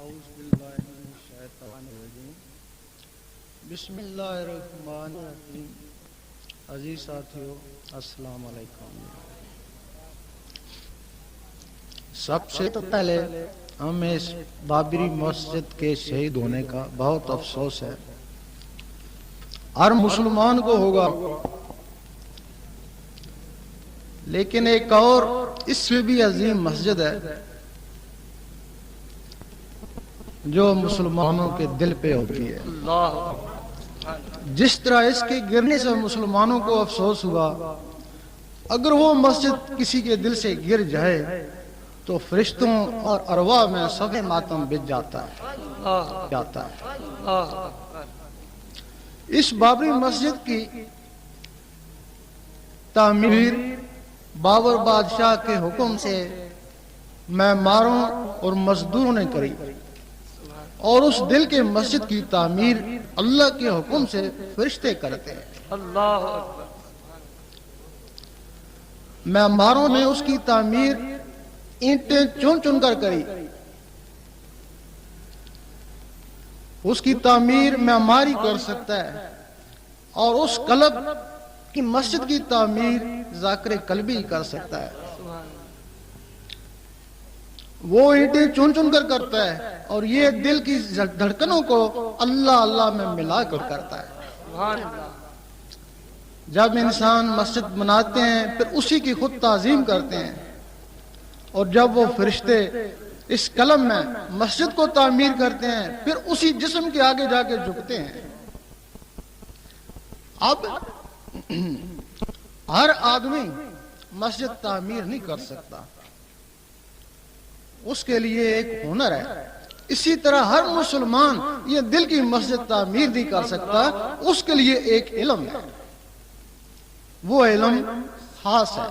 اعوذ باللہ من الشیطان الرجیم بسم اللہ الرحمن الرحیم عزیز ساتھیو السلام علیکم۔ سب سے تو پہلے ہمیں اس بابری مسجد کے شہید ہونے کا بہت افسوس ہے، ہر مسلمان کو ہوگا، لیکن ایک اور اس سے بھی عظیم مسجد ہے جو مسلمانوں کے دل پہ ہوتی ہے۔ جس طرح اس کے گرنے سے مسلمانوں کو افسوس ہوا، اگر وہ مسجد کسی کے دل سے گر جائے تو فرشتوں اور ارواح میں صف ماتم بچ جاتا ہے۔ اس بابری مسجد کی تعمیر بابر بادشاہ کے حکم سے معماروں اور مزدوروں نے کری، اور اس دل کے مسجد کی تعمیر اللہ کے حکم سے فرشتے کرتے ہیں۔ معماروں نے اس کی تعمیر اینٹیں چن چن کر کری، اس کی تعمیر معماری کر سکتا ہے، اور اس قلب کی مسجد کی تعمیر ذاکر قلبی کر سکتا ہے۔ وہ اینٹیں چن چن کر کرتا ہے اور یہ دل کی دھڑکنوں کو اللہ اللہ میں ملا کر کرتا ہے۔ جب انسان مسجد بناتے ہیں پھر اسی کی خود تعظیم کرتے ہیں، اور جب وہ فرشتے اس قلم میں مسجد کو تعمیر کرتے ہیں پھر اسی جسم کے آگے جا کے جھکتے ہیں۔ اب ہر آدمی مسجد تعمیر نہیں کر سکتا، اس کے لیے ایک ہنر ہے۔ اسی طرح ہر مسلمان یہ دل کی مسجد تعمیر نہیں کر سکتا، اس کے لیے ایک علم ہے، وہ علم خاص ہے،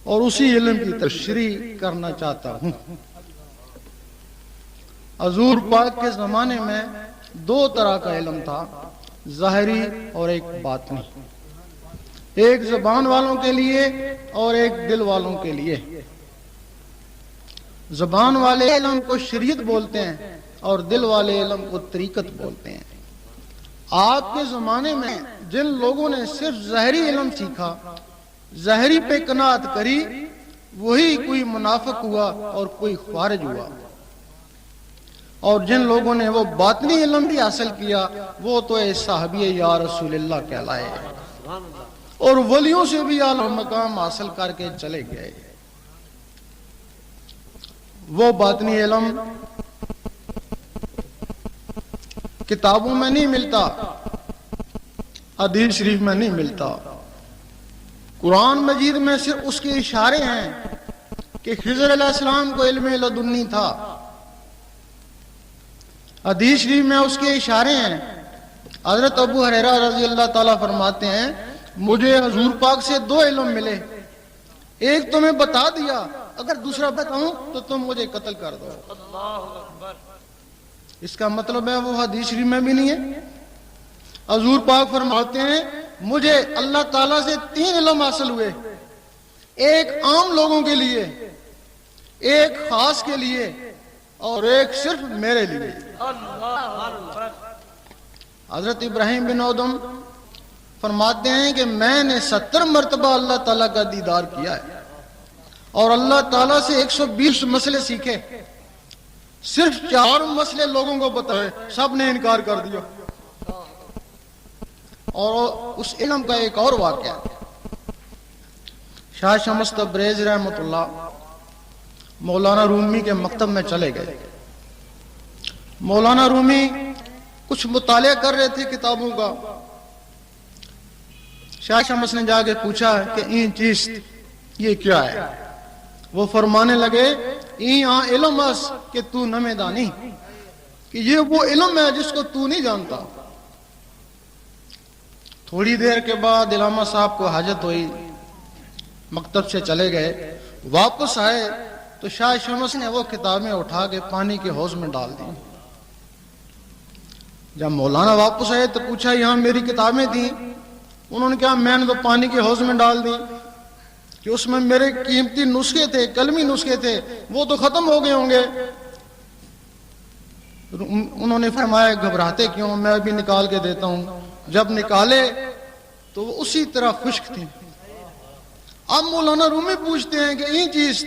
اور اسی علم کی تشریح کرنا چاہتا ہوں۔ حضور پاک کے زمانے میں دو طرح کا علم تھا، ظاہری اور ایک باطنی، ایک زبان والوں کے لیے اور ایک دل والوں کے لیے۔ زبان والے علم کو شریعت بولتے ہیں اور دل والے علم کو طریقت بولتے ہیں۔ آپ کے زمانے میں جن لوگوں نے صرف ظاہری علم سیکھا، ظاہری پہ قناعت کری، وہی کوئی منافق ہوا اور کوئی خارج ہوا، اور جن لوگوں نے وہ باطنی علم بھی حاصل کیا وہ تو اے صحابی یا رسول اللہ کہلائے، اور ولیوں سے بھی اعلی مقام حاصل کر کے چلے گئے۔ وہ باطنی علم کتابوں میں نہیں ملتا، حدیث شریف میں نہیں ملتا، قرآن مجید میں صرف اس کے اشارے ہیں کہ خضر علیہ السلام کو علم لدنی تھا، حدیث شریف میں اس کے اشارے ہیں۔ حضرت ابو ہریرہ رضی اللہ تعالیٰ فرماتے ہیں مجھے حضور پاک سے دو علم ملے، ایک تمہیں بتا دیا، اگر دوسرا بتاؤں تو تم مجھے قتل کر دو۔ اس کا مطلب ہے وہ حدیث شریف میں بھی نہیں ہے۔ حضور پاک فرماتے ہیں مجھے اللہ تعالیٰ سے تین علم حاصل ہوئے، ایک عام لوگوں کے لیے، ایک خاص کے لیے، اور ایک صرف میرے لیے۔ حضرت ابراہیم بن ادم فرماتے ہیں کہ میں نے 70 مرتبہ اللہ تعالیٰ کا دیدار کیا ہے، اور اللہ تعالیٰ سے 120 مسئلے سیکھے، صرف 4 مسئلے لوگوں کو بتائے، سب نے انکار کر دیا۔ اور اس علم کا ایک اور واقعہ، شاہ شمس تبریز رحمۃ اللہ مولانا رومی کے مکتب میں چلے گئے۔ مولانا رومی کچھ مطالعہ کر رہے تھے کتابوں کا۔ شاہ شمس نے جا کے پوچھا کہ این چیز یہ کیا ہے؟ وہ فرمانے لگے علم اس کہ تو نہ دانی، کہ یہ وہ علم ہے جس کو تو نہیں جانتا۔ تھوڑی دیر کے بعد علامہ صاحب کو حاجت ہوئی، مکتب سے چلے گئے، واپس آئے تو شاہ شمس نے وہ کتابیں اٹھا کے پانی کے حوض میں ڈال دی۔ جب مولانا واپس آئے تو پوچھا یہاں میری کتابیں تھیں؟ انہوں نے کہا میں نے تو پانی کے حوض میں ڈال دی، کہ اس میں میرے قیمتی نسخے تھے، قلمی نسخے تھے، وہ تو ختم ہو گئے ہوں گے۔ انہوں نے فرمایا گھبراتے کیوں، میں ابھی نکال کے دیتا ہوں۔ جب نکالے تو وہ اسی طرح خشک تھی۔ اب مولانا رومی پوچھتے ہیں کہ یہ چیز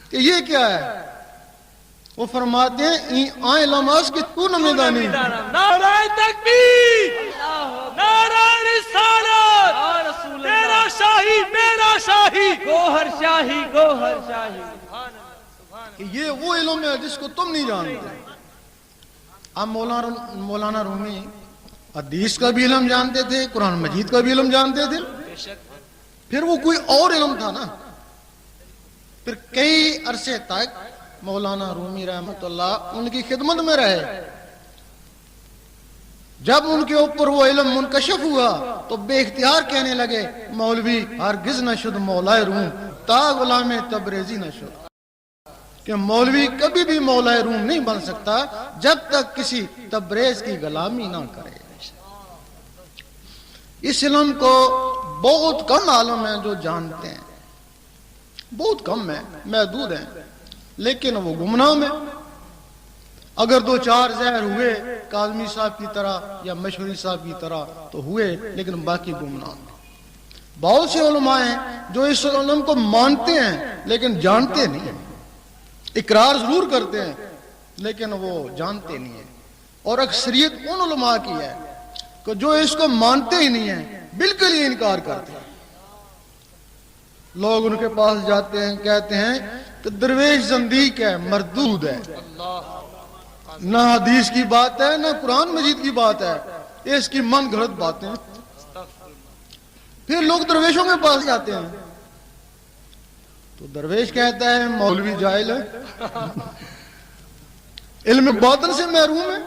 کہ یہ کیا ہے؟ وہ فرماتے ہیں آئیں لماس کی تو نمیدانی، نعرہ تکبیر، نعرہ رسالت، تیرا شاہی میرا شاہی، گوہر شاہی گوہر شاہی۔ کہ یہ وہ علم ہے جس کو تم نہیں جانتے۔ اب مولانا رومی حدیث کا بھی علم جانتے تھے، قرآن مجید کا بھی علم جانتے تھے، پھر وہ کوئی اور علم تھا نا۔ پھر کئی عرصے تک مولانا رومی رحمت اللہ ان کی خدمت میں رہے۔ جب ان کے اوپر وہ علم منکشف ہوا تو بے اختیار کہنے لگے مولوی ہرگز نہ شد مولائے روم تا غلام تبریزی نہ شد، کہ مولوی کبھی بھی مولائے روم نہیں بن سکتا جب تک کسی تبریز کی غلامی نہ کرے۔ اس علم کو بہت کم عالم ہیں جو جانتے ہیں، بہت کم ہیں، محدود ہیں، لیکن وہ گمنام ہے۔ اگر دو چار زہر ہوئے کاظمی صاحب کی طرح یا مشوری صاحب کی طرح تو ہوئے، لیکن باقی گمنام ہیں۔ بہت سے علماء ہیں جو اس علم کو مانتے ہیں لیکن جانتے نہیں ہیں، اقرار ضرور کرتے ہیں لیکن وہ جانتے نہیں ہیں۔ اور اکثریت ان علماء کی ہے کہ جو اس کو مانتے ہی نہیں ہیں، بالکل ہی انکار کرتے ہیں۔ لوگ ان کے پاس جاتے ہیں، کہتے ہیں کہ درویش زندیق ہے، مردود ہے، نہ حدیث کی بات ہے نہ قرآن مجید کی بات ہے، اس کی من گھڑت باتیں۔ پھر لوگ درویشوں کے پاس جاتے ہیں تو درویش کہتا ہے مولوی جاہل ہے، علم باطن سے محروم ہے،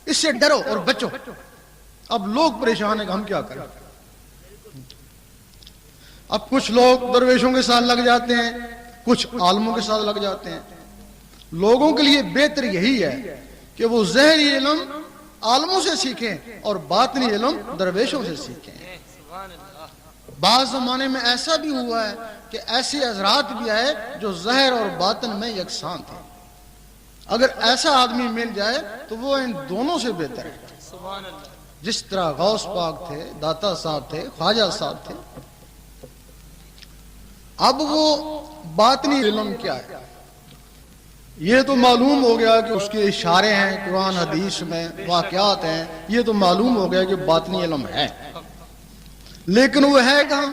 اس سے ڈرو اور بچو۔ اب لوگ پریشان ہیں کہ ہم کیا کریں۔ اب کچھ لوگ درویشوں کے ساتھ لگ جاتے ہیں، کچھ عالموں کے ساتھ لگ جاتے ہیں۔ لوگوں کے لیے بہتر یہی ہے کہ وہ ظاہری علم عالموں سے سیکھیں اور باطنی علم درویشوں سے سیکھیں۔ بعض زمانے میں ایسا بھی ہوا ہے کہ ایسے حضرات بھی آئے جو ظاہر اور باطن میں یکساں تھے۔ اگر ایسا آدمی مل جائے تو وہ ان دونوں سے بہتر ہے۔ جس طرح غوث پاک تھے، داتا صاحب تھے، خواجہ صاحب تھے۔ اب وہ باطنی علم کیا ہے؟ یہ تو معلوم ہو گیا کہ اس کے اشارے ہیں قرآن حدیث میں، واقعات ہیں، یہ تو معلوم ہو گیا کہ باطنی علم ہے، لیکن وہ ہے کہاں؟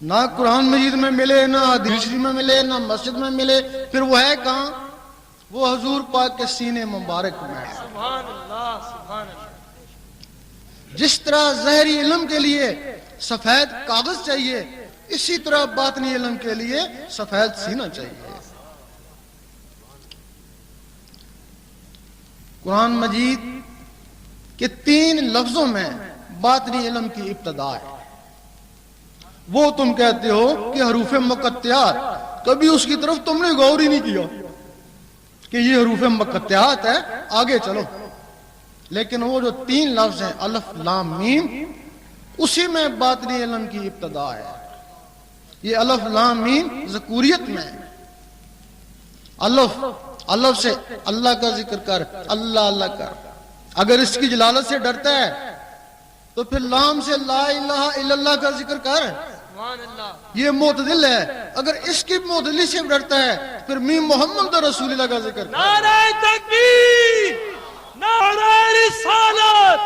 نہ قرآن مجید میں ملے، نہ حدیث میں ملے، نہ مسجد میں ملے، پھر وہ ہے کہاں؟ وہ حضور پاک کے سینے مبارک میں ہے۔ سبحان اللہ سبحان اللہ۔ جس طرح ظاہری علم کے لیے سفید کاغذ چاہیے، اسی طرح باطنی علم کے لیے سفید سینہ چاہیے۔ قرآن مجید کے 3 لفظوں میں باطنی علم کی ابتدا ہے۔ وہ تم کہتے ہو کہ حروف مقطعات، کبھی اس کی طرف تم نے غور ہی نہیں کیا کہ یہ حروف مقطعات ہے، آگے چلو۔ لیکن وہ جو 3 لفظ ہیں الف لام میم، اسی میں باطنی علم کی ابتدا ہے۔ یہ الف لام میم ذکوریت میں ہے۔ الف سے اللہ کا ذکر کر، اللہ اللہ کر۔ اگر اس کی جلالت سے ڈرتا ہے تو پھر لام سے لا الہ الا اللہ کا ذکر کر، یہ معتدل ہے۔ اگر اس کی معتدلی سے ڈرتا ہے پھر میم محمد رسول اللہ کا ذکر کر۔ نعرہ تکبیر، نعرہ رسالت،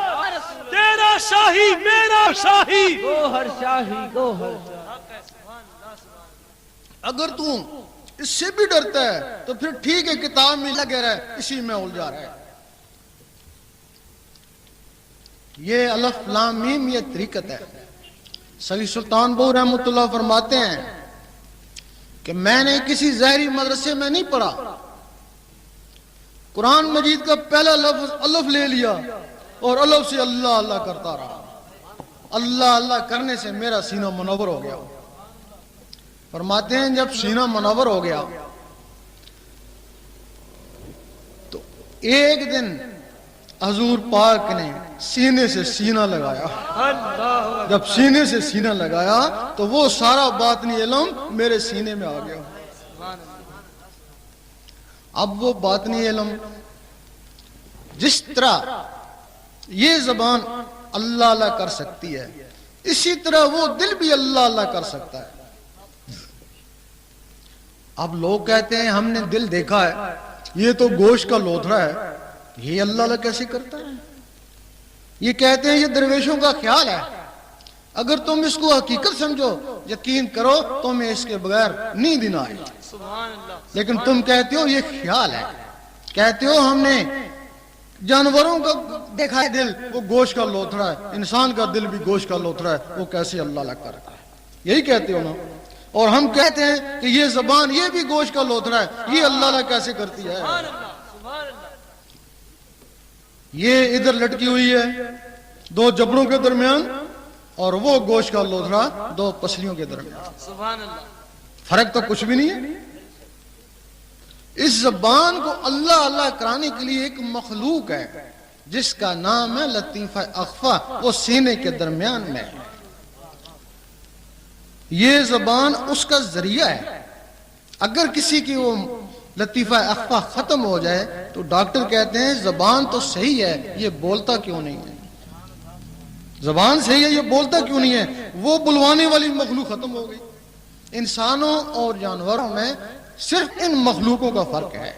تیرا شاہی میرا شاہی، گوہر شاہی گوہر شاہی۔ اگر تو اس سے بھی ڈرتا ہے تو پھر ٹھیک ہے، کتاب میں لگے رہے، اسی میں الجھا رہا ہے۔ یہ الف لام میم یہ طریقت ہے۔ سید سلطان بہو رحمۃ اللہ فرماتے ہیں کہ میں نے کسی ظاہری مدرسے میں نہیں پڑھا، قرآن مجید کا پہلا لفظ الف لے لیا اور الف سے اللہ اللہ کرتا رہا۔ اللہ اللہ کرنے سے میرا سینہ منور ہو گیا۔ فرماتے ہیں جب سینہ منور ہو گیا تو ایک دن حضور پاک نے سینے سے سینہ لگایا۔ جب سینے سے سینہ لگایا تو وہ سارا باطنی علم میرے سینے میں آ گیا۔ اب وہ باطنی علم، جس طرح یہ زبان اللہ اللہ کر سکتی ہے، اسی طرح وہ دل بھی اللہ اللہ کر سکتا ہے۔ اب لوگ کہتے ہیں ہم نے دل دیکھا ہے، یہ تو گوشت کا لوتھڑا ہے، یہ اللہ اللہ کیسے کرتا ہے؟ یہ کہتے ہیں یہ درویشوں کا خیال ہے۔ اگر تم اس کو حقیقت سمجھو، یقین کرو تمہیں اس کے بغیر نیند نہ آئے، سبحان اللہ۔ لیکن تم کہتے ہو یہ خیال ہے، کہتے ہو ہم نے جانوروں کا دیکھا ہے دل، وہ گوشت کا لوتھڑا ہے، انسان کا دل بھی گوشت کا لوتھڑا ہے، وہ کیسے اللہ اللہ کرتا ہے؟ یہی کہتے ہو نا۔ اور ہم کہتے ہیں کہ یہ زبان یہ بھی گوشت کا لوتھڑا ہے، یہ اللہ اللہ کیسے کرتی ہے؟ سبحان اللہ، سبحان اللہ۔ یہ ادھر لٹکی ہوئی ہے دو جبڑوں کے درمیان، اور وہ گوشت کا لوتھڑا دو پسلیوں کے درمیان، سبحان اللہ۔ فرق تو کچھ بھی نہیں ہے۔ اس زبان کو اللہ اللہ کرانے کے لیے ایک مخلوق ہے جس کا نام ہے لطیفہ اخفا، وہ سینے کے درمیان میں ہے۔ یہ زبان اس کا ذریعہ ہے۔ اگر کسی کی وہ لطیفہ اخفا ختم ہو جائے تو ڈاکٹر کہتے ہیں زبان تو صحیح ہے، یہ بولتا کیوں نہیں ہے؟ زبان صحیح ہے، یہ بولتا کیوں نہیں ہے؟ وہ بلوانے والی مخلوق ختم ہو گئی۔ انسانوں اور جانوروں میں صرف ان مخلوقوں کا فرق ہے۔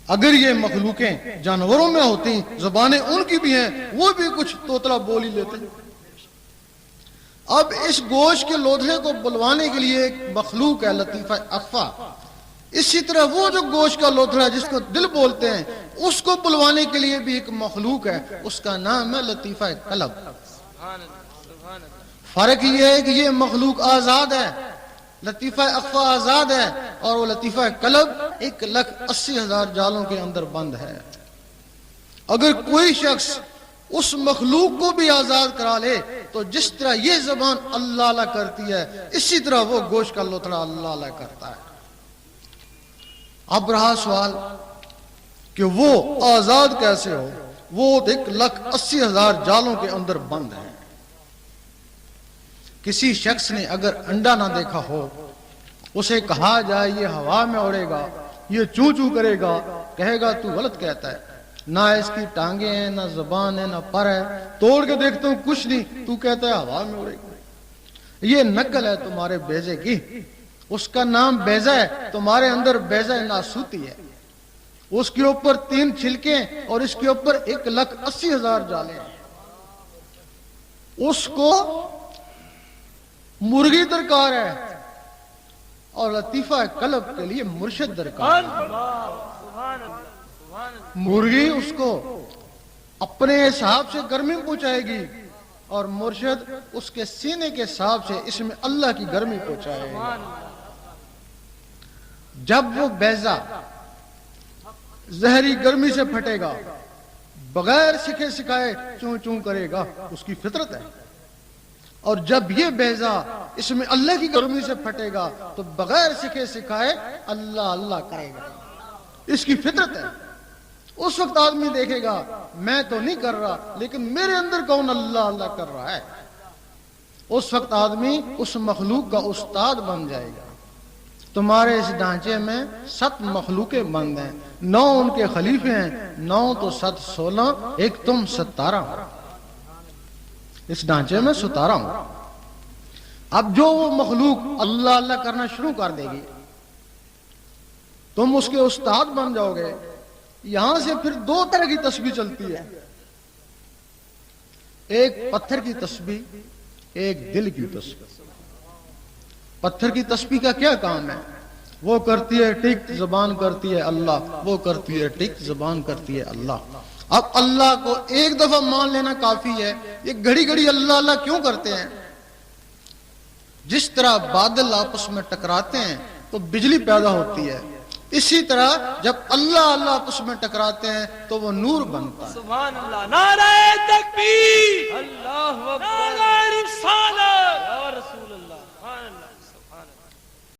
اگر یہ مخلوقیں جانوروں میں ہوتی، زبانیں ان کی بھی ہیں، وہ بھی کچھ توتلا بول ہی لیتے۔ اب اس گوشت کے لوتھڑے کو بلوانے کے لیے ایک مخلوق ہے لطیفہ اخفا، اسی طرح وہ جو گوشت کا لوتھڑا ہے جس کو دل بولتے ہیں، اس کو بلوانے کے لیے بھی ایک مخلوق ہے، اس کا نام ہے لطیفہ قلب۔ سبحان اللہ، سبحان اللہ۔ فرق یہ ہے کہ یہ مخلوق آزاد ہے، لطیفہ اخفا آزاد ہے، اور وہ لطیفہ قلب 1,80,000 جالوں کے اندر بند ہے۔ اگر کوئی شخص اس مخلوق کو بھی آزاد کرا لے تو جس طرح یہ زبان اللہ اللہ کرتی ہے، اسی طرح وہ گوشت کا لوتھڑا اللہ اللہ کرتا ہے۔ اب رہا سوال کہ وہ آزاد کیسے ہو؟ وہ 1,80,000 جالوں کے اندر بند ہے۔ کسی شخص نے اگر انڈا نہ دیکھا ہو، اسے کہا جائے یہ ہوا میں اڑے گا، یہ چوں چوں کرے گا، کہے گا تو غلط کہتا ہے، نہ اس کی ٹانگیں ہیں، نہ زبان ہے، نہ پر ہے، توڑ کے دیکھتا ہوں کچھ نہیں، تو کہتا ہے ہوا میں اڑے گا۔ یہ نقل ہے تمہارے بیضے کی، اس کا نام بیضہ ہے، تمہارے اندر بیضہ ناسوتی ہے، اس کے اوپر 3 چھلکے اور اس کے اوپر 1,80,000 جالے ہیں۔ اس کو مرغی درکار ہے اور لطیفہ قلب کے لیے مرشد درکار ہے۔ سبحان اللہ، سبحان اللہ۔ مرغی اس کو اپنے حساب سے گرمی پہنچائے گی اور مرشد اس کے سینے کے حساب سے اس میں اللہ کی گرمی پہنچائے گا۔ جب وہ بیضہ زہری گرمی سے پھٹے گا، بغیر سکھے سکھائے چوں چوں کرے گا، اس کی فطرت ہے۔ اور جب یہ بیضہ اس میں اللہ کی گرمی سے پھٹے گا تو بغیر سکھے سکھائے اللہ اللہ کرے گا، اس کی فطرت ہے۔ اس وقت آدمی دیکھے گا میں تو نہیں کر رہا، لیکن میرے اندر کون اللہ اللہ کر رہا ہے۔ اس وقت آدمی اس مخلوق کا استاد بن جائے گا۔ تمہارے اس ڈھانچے میں 7 مخلوقیں بند ہیں، 9 ان کے خلیفے ہیں، 9 تو 7 16، ایک تم 17 ہو۔ اس ڈھانچے میں 17 ہوں۔ اب جو وہ مخلوق اللہ اللہ کرنا شروع کر دے گی، تم اس کے استاد بن جاؤ گے۔ یہاں سے پھر 2 طرح کی تسبیح چلتی ہے، ایک پتھر کی تسبیح، ایک دل کی تسبیح۔ پتھر کی تسبیح کا کیا کام ہے؟ وہ کرتی ہے ٹک، زبان کرتی ہے اللہ، وہ کرتی ہے ٹک، زبان کرتی ہے اللہ۔ اب اللہ کو ایک دفعہ مان لینا کافی ہے۔ یہ گھڑی گھڑی اللہ اللہ کیوں کرتے ہیں؟ جس طرح بادل آپس میں ٹکراتے ہیں تو بجلی پیدا ہوتی ہے، اسی طرح جب اللہ اللہ آپس میں ٹکراتے ہیں تو وہ نور بنتا ہے۔ سبحان اللہ، نعرہ تکبیر، اللہ اکبر، نعرہ رسالت، یا رسول